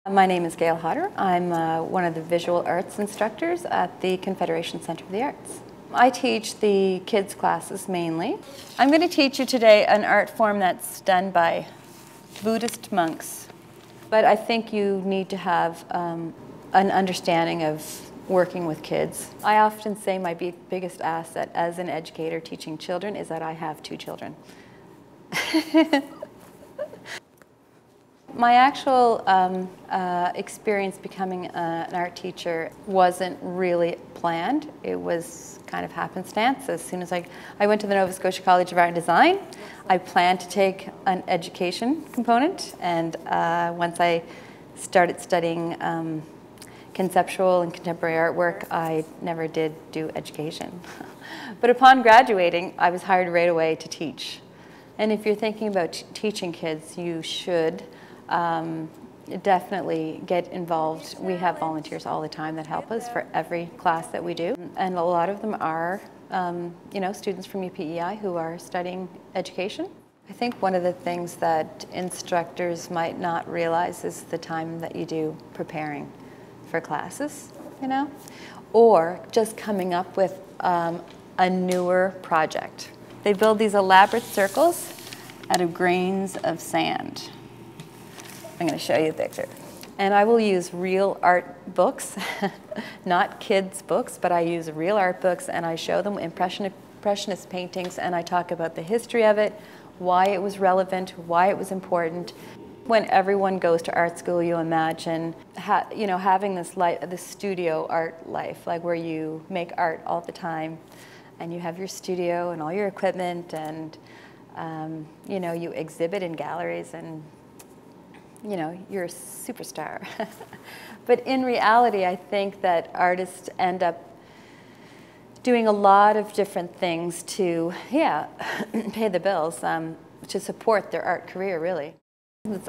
My name is Gail Hodder. I'm one of the visual arts instructors at the Confederation Center for the Arts. I teach the kids classes mainly. I'm going to teach you today an art form that's done by Buddhist monks. But I think you need to have an understanding of working with kids. I often say my biggest asset as an educator teaching children is that I have 2 children. My actual experience becoming an art teacher wasn't really planned. It was kind of happenstance. As soon as I went to the Nova Scotia College of Art and Design, I planned to take an education component, and once I started studying conceptual and contemporary artwork, I never did do education. But upon graduating, I was hired right away to teach. And if you're thinking about teaching kids, you should definitely get involved. We have volunteers all the time that help us for every class that we do. And a lot of them are students from UPEI who are studying education. I think one of the things that instructors might not realize is the time that you do preparing for classes, or just coming up with a newer project. They build these elaborate circles out of grains of sand. I'm going to show you a picture. And I will use real art books, not kids' books, but I use real art books, and I show them impressionist paintings, and I talk about the history of it, why it was relevant, why it was important. When everyone goes to art school, you imagine having this studio art life, like where you make art all the time, and you have your studio and all your equipment, and you exhibit in galleries, and you're a superstar. But in reality, I think that artists end up doing a lot of different things to, pay the bills, to support their art career, really.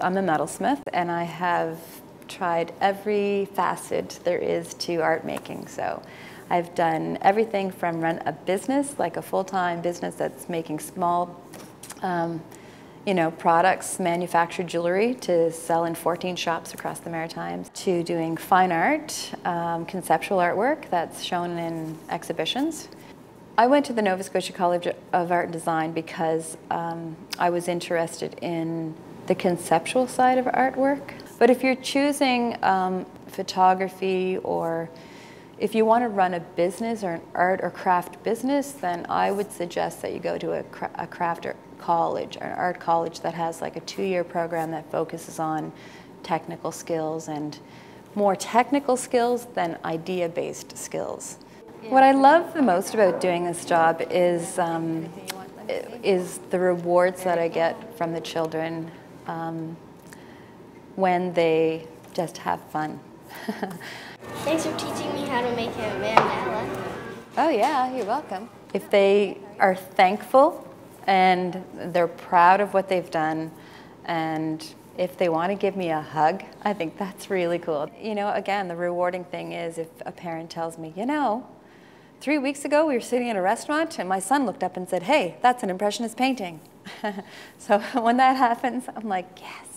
I'm a metalsmith, and I have tried every facet there is to art making. So I've done everything from run a business, like a full-time business that's making small products, manufactured jewelry to sell in 14 shops across the Maritimes, to doing fine art, conceptual artwork that's shown in exhibitions. I went to the Nova Scotia College of Art and Design because I was interested in the conceptual side of artwork. But if you're choosing photography, or if you want to run a business or an art or craft business, then I would suggest that you go to a craft college or an art college that has like a 2-year program that focuses on technical skills, and more technical skills than idea-based skills. What I love the most about doing this job is the rewards that I get from the children when they just have fun. Thanks for teaching me how to make a mandala. Oh yeah, you're welcome. If they are thankful and they're proud of what they've done, and if they want to give me a hug, I think that's really cool. Again, the rewarding thing is if a parent tells me, 3 weeks ago we were sitting in a restaurant and my son looked up and said, "Hey, that's an impressionist painting." So when that happens, I'm like, yes.